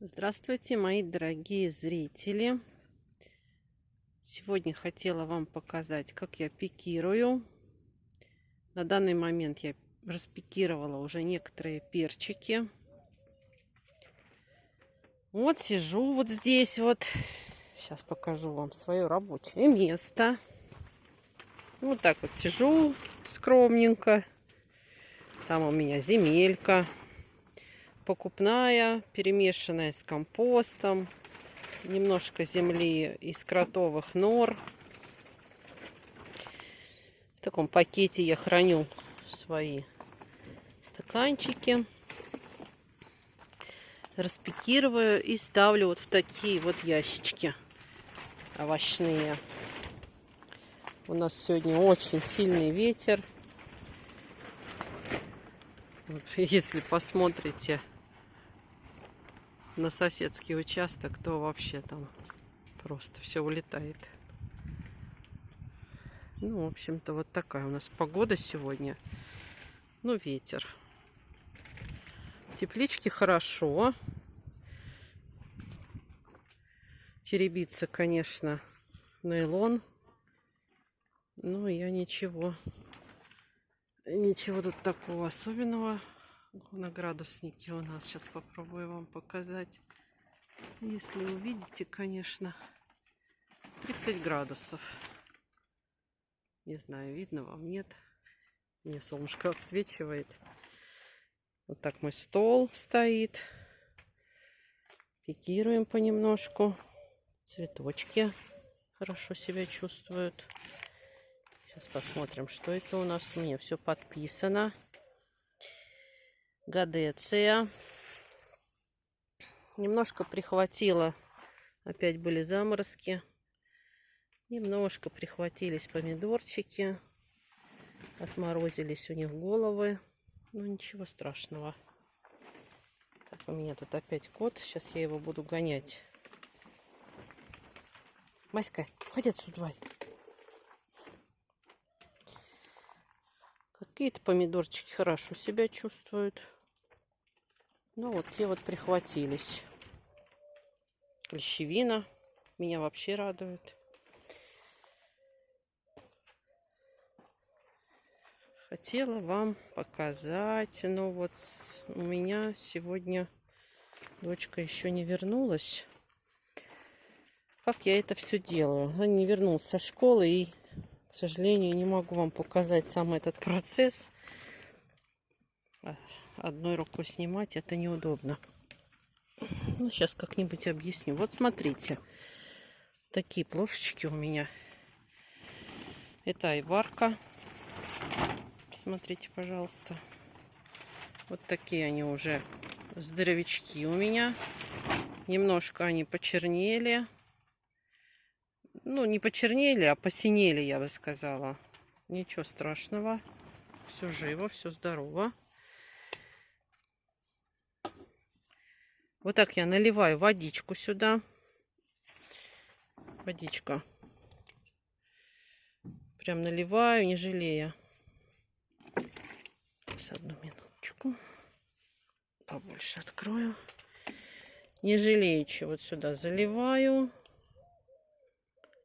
Здравствуйте, мои дорогие зрители! Сегодня хотела вам показать, как я пикирую. На данный момент я распикировала уже некоторые перчики. Вот сижу вот здесь вот. Сейчас покажу вам свое рабочее место. Вот так вот сижу скромненько. Там у меня земелька покупная, перемешанная с компостом. Немножко земли из кротовых нор. В таком пакете я храню свои стаканчики. Распикирую и ставлю вот в такие вот ящички овощные. У нас сегодня очень сильный ветер. Вот, если посмотрите на соседский участок, то вообще там просто все улетает. Ну, в общем-то, вот такая у нас погода сегодня. Ну, ветер. В тепличке хорошо. Теребится, конечно, нейлон. Ну, я ничего тут такого особенного. На градуснике у нас. Сейчас попробую вам показать. Если увидите, конечно, 30 градусов. Не знаю, видно вам, нет. Мне солнышко отсвечивает. Вот так мой стол стоит. Пикируем понемножку. Цветочки хорошо себя чувствуют. Сейчас посмотрим, что это у нас. У меня все подписано. Годеция. Немножко прихватила. Опять были заморозки. Немножко прихватились помидорчики. Отморозились у них головы. Ну, ничего страшного. Так, у меня тут опять кот. Сейчас я его буду гонять. Маська, ходи отсюда, давай. Какие-то помидорчики хорошо себя чувствуют. Ну, вот те вот прихватились. Клещевина меня вообще радует. Хотела вам показать, но вот у меня сегодня дочка еще не вернулась. Как я это все делаю? Она не вернулась со школы, и, к сожалению, не могу вам показать сам этот процесс. Одной рукой снимать это неудобно. Ну, сейчас как-нибудь объясню. Вот смотрите, такие плошечки у меня. Это айварка. Смотрите, пожалуйста. Вот такие они уже здоровячки у меня. Немножко они почернели. Ну, не почернели, а посинели, я бы сказала. Ничего страшного. Все живо, все здорово. Вот так я наливаю водичку сюда. Водичка. Прям наливаю, не жалея. Сейчас, одну минуточку. Побольше открою. Не жалеючи вот сюда заливаю.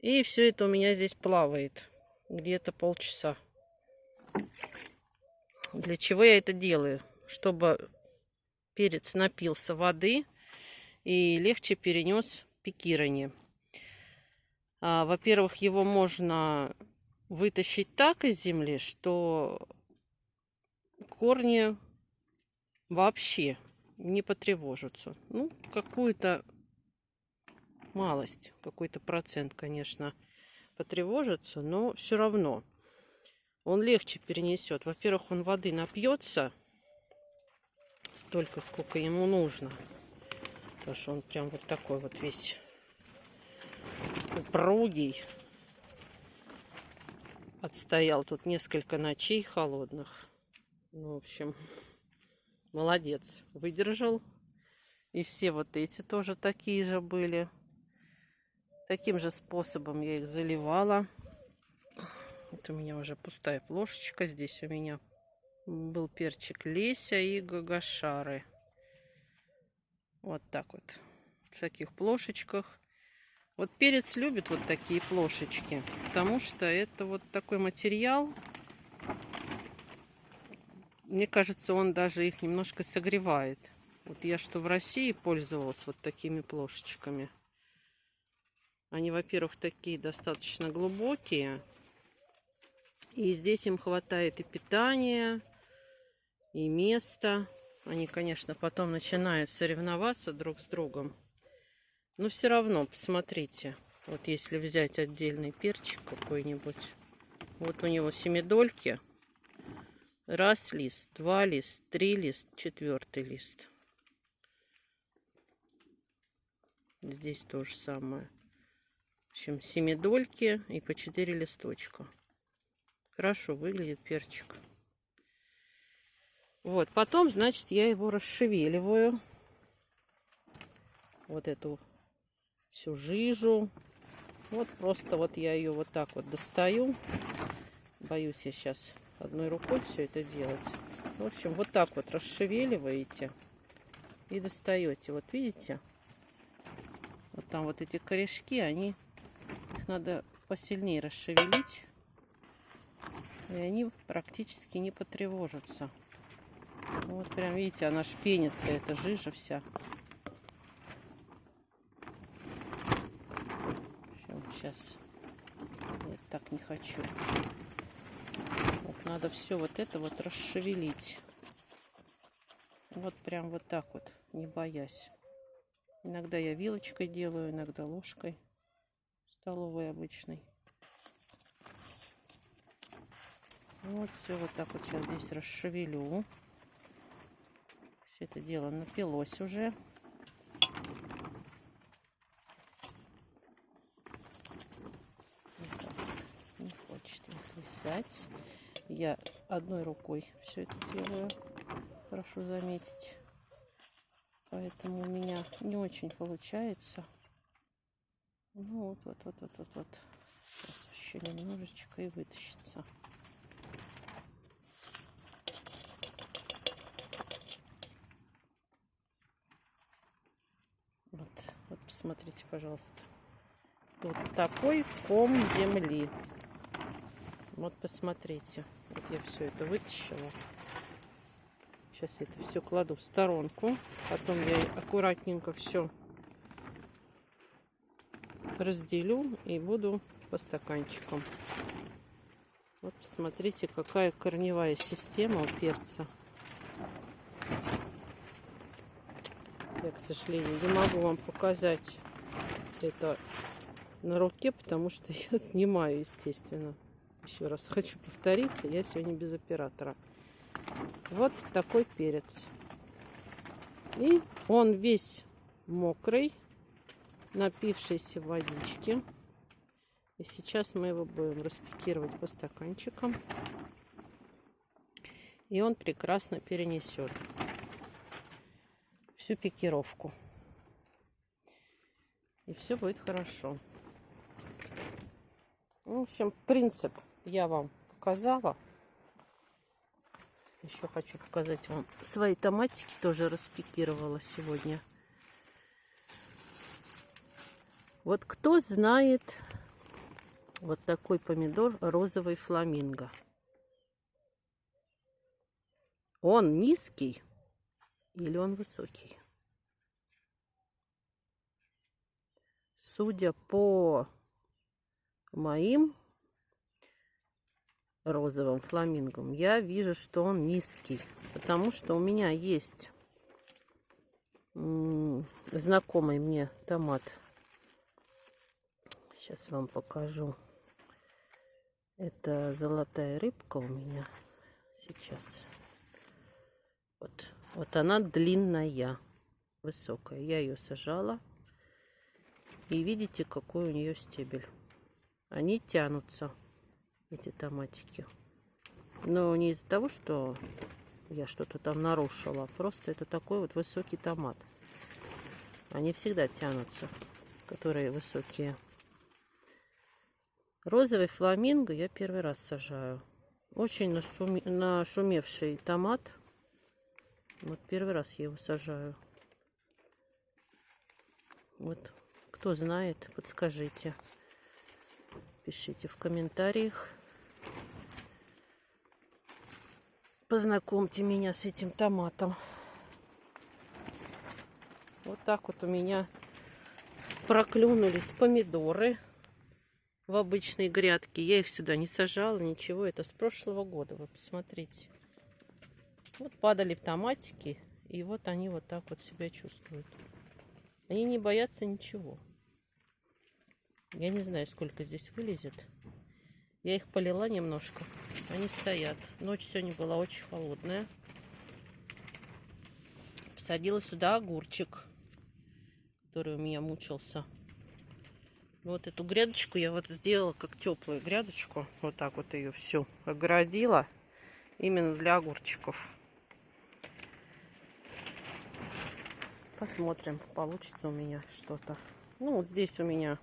И все это у меня здесь плавает. Где-то полчаса. Для чего я это делаю? Чтобы перец напился воды и легче перенес пикирование. Во-первых, его можно вытащить так из земли, что корни вообще не потревожатся. Ну, какую-то малость, какой-то процент, конечно, потревожится, но все равно он легче перенесет. Во-первых, он воды напьется столько, сколько ему нужно. Потому что он прям вот такой вот весь упругий. Отстоял тут несколько ночей холодных. Ну, в общем, молодец. Выдержал. И все вот эти тоже такие же были. Таким же способом я их заливала. Вот у меня уже пустая плошечка. Здесь у меня был перчик Леся и гагашары. Вот так вот. В таких плошечках. Вот перец любит вот такие плошечки, потому что это вот такой материал. Мне кажется, он даже их немножко согревает. Вот я что в России пользовалась вот такими плошечками. Они, во-первых, такие достаточно глубокие. И здесь им хватает и питания, и места. Они, конечно, потом начинают соревноваться друг с другом. Но все равно, посмотрите. Вот если взять отдельный перчик какой-нибудь. Вот у него семидольки. Раз лист, два лист, три лист, четвертый лист. Здесь то же самое. В общем, семидольки и по 4 листочка. Хорошо выглядит перчик. Вот, потом, значит, я его расшевеливаю. Вот эту всю жижу. Вот просто вот я ее вот так вот достаю. Боюсь я сейчас одной рукой все это делать. В общем, вот так вот расшевеливаете и достаете. Вот видите? Вот там вот эти корешки, их надо посильнее расшевелить. И они практически не потревожатся. Вот прям видите, она ж пенится, эта жижа вся. Сейчас я так не хочу. Вот надо все вот это вот расшевелить. Вот прям вот так вот, не боясь. Иногда я вилочкой делаю, иногда ложкой. Столовой обычной. Вот все вот так вот сейчас здесь расшевелю. Все это дело напилось уже. Не хочет висать. Я одной рукой все это делаю. Прошу заметить. Поэтому у меня не очень получается. Ну вот. Сейчас еще немножечко и вытащится. Вот посмотрите, пожалуйста. Тут такой ком земли. Вот посмотрите. Вот я все это вытащила. Сейчас это все кладу в сторонку. Потом я аккуратненько все разделю и буду по стаканчикам. Вот посмотрите, какая корневая система у перца. Я, к сожалению, не могу вам показать это на руке, потому что я снимаю, естественно. Еще раз хочу повториться, я сегодня без оператора. Вот такой перец. И он весь мокрый, напившийся водички. И сейчас мы его будем распекировать по стаканчикам. И он прекрасно перенесет всю пикировку. И все будет хорошо. В общем, принцип я вам показала. Еще хочу показать вам свои томатики. Тоже распекировала сегодня. Вот кто знает вот такой помидор розовый фламинго. Он низкий или он высокий? Судя по моим розовым фламингом, я вижу, что он низкий. Потому что у меня есть знакомый мне томат. Сейчас вам покажу. Это золотая рыбка у меня сейчас. Вот она длинная, высокая. Я ее сажала. И видите, какой у нее стебель. Они тянутся, эти томатики. Но не из-за того, что я что-то там нарушила. Просто это такой вот высокий томат. Они всегда тянутся, которые высокие. Розовый фламинго я первый раз сажаю. Очень нашумевший томат. Вот первый раз я его сажаю. Вот, кто знает, подскажите. Пишите в комментариях. Познакомьте меня с этим томатом. Вот так вот у меня проклюнулись помидоры в обычной грядке. Я их сюда не сажала, ничего. Это с прошлого года, вы посмотрите. Вот падали томатики, и вот они вот так вот себя чувствуют. Они не боятся ничего. Я не знаю, сколько здесь вылезет. Я их полила немножко. Они стоят. Ночь сегодня была очень холодная. Посадила сюда огурчик, который у меня мучился. Вот эту грядочку я вот сделала как теплую грядочку. Вот так вот ее всю огородила. Именно для огурчиков. Посмотрим, получится у меня что-то. Ну, вот здесь у меня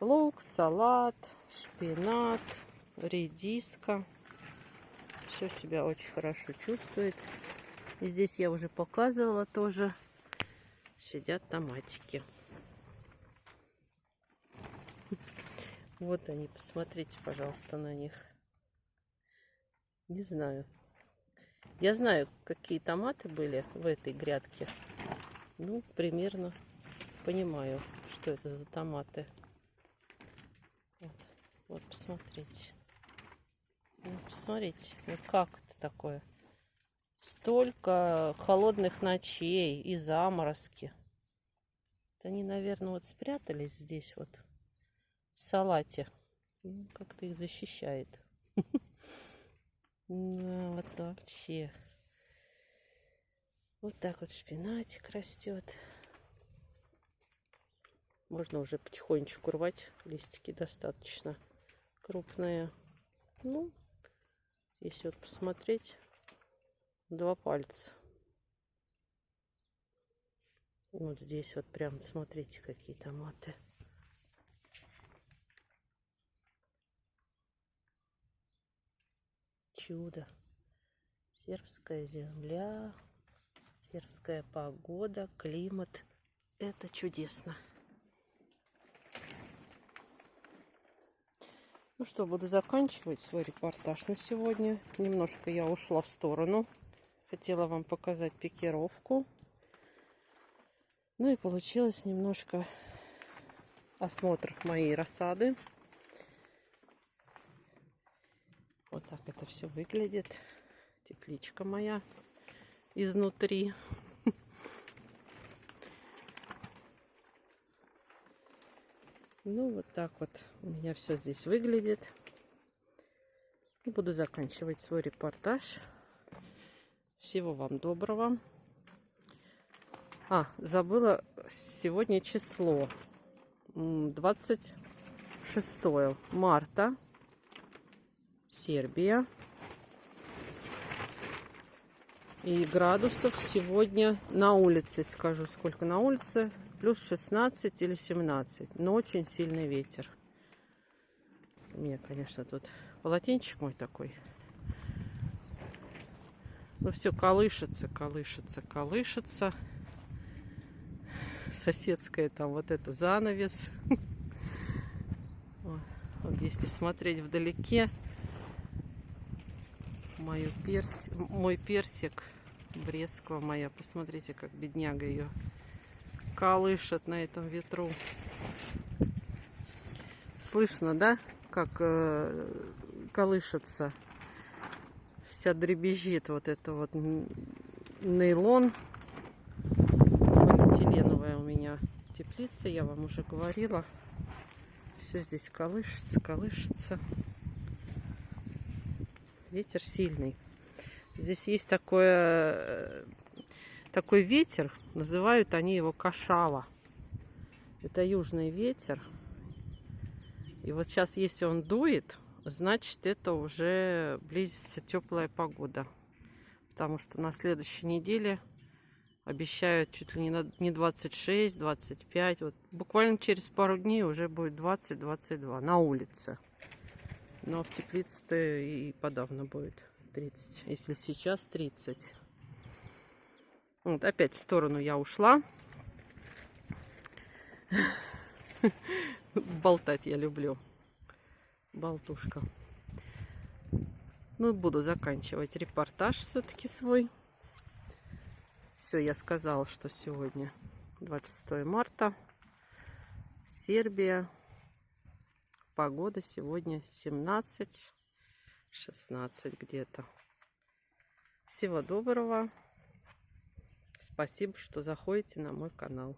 лук, салат, шпинат, редиска. Все себя очень хорошо чувствует. И здесь я уже показывала тоже. Сидят томатики. Вот они, посмотрите, пожалуйста, на них. Не знаю. Я знаю, какие томаты были в этой грядке. Ну, примерно понимаю, что это за томаты. Вот посмотрите. Вот посмотрите, вот как это такое. Столько холодных ночей и заморозки. Это они, наверное, вот спрятались здесь вот в салате. Как-то их защищает. Вот вообще. Вот так вот шпинатик растет. Можно уже потихонечку рвать. Листики достаточно крупные. Ну, если вот посмотреть, 2 пальца. Вот здесь вот прям, смотрите, какие томаты. Чудо. Сербская земля, сербская погода, климат. Это чудесно. Ну что, буду заканчивать свой репортаж на сегодня. Немножко я ушла в сторону. Хотела вам показать пикировку. Ну и получилось немножко осмотр моей рассады. Вот так это все выглядит. Тепличка моя изнутри. Ну, вот так вот у меня все здесь выглядит. И буду заканчивать свой репортаж. Всего вам доброго. Забыла сегодня число. 26 марта. Сербия. И градусов сегодня на улице, скажу, сколько на улице. Плюс 16 или 17. Но очень сильный ветер. У меня, конечно, тут полотенчик мой такой. Но все колышется, колышется, колышется. Соседская там вот это занавес. Вот если смотреть вдалеке, мой персик, бресква моя, посмотрите, как бедняга ее колышет на этом ветру. Слышно, да, как колышется, вся дребезжит вот это вот нейлон. Полиэтиленовая у меня теплица, я вам уже говорила. Все здесь колышется, колышется. Ветер сильный. Здесь есть такой ветер, называют они его кашала. Это южный ветер. И вот сейчас, если он дует, значит, это уже близится теплая погода. Потому что на следующей неделе обещают чуть ли не 26, 25. Вот буквально через пару дней уже будет 20-22 на улице. Но в теплице-то и подавно будет 30. Если сейчас 30. Вот опять в сторону я ушла. Болтать я люблю. Болтушка. Ну, буду заканчивать репортаж все-таки свой. Все, я сказала, что сегодня 26 марта. Сербия. Погода сегодня 17-16 где-то. Всего доброго. Спасибо, что заходите на мой канал.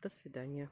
До свидания.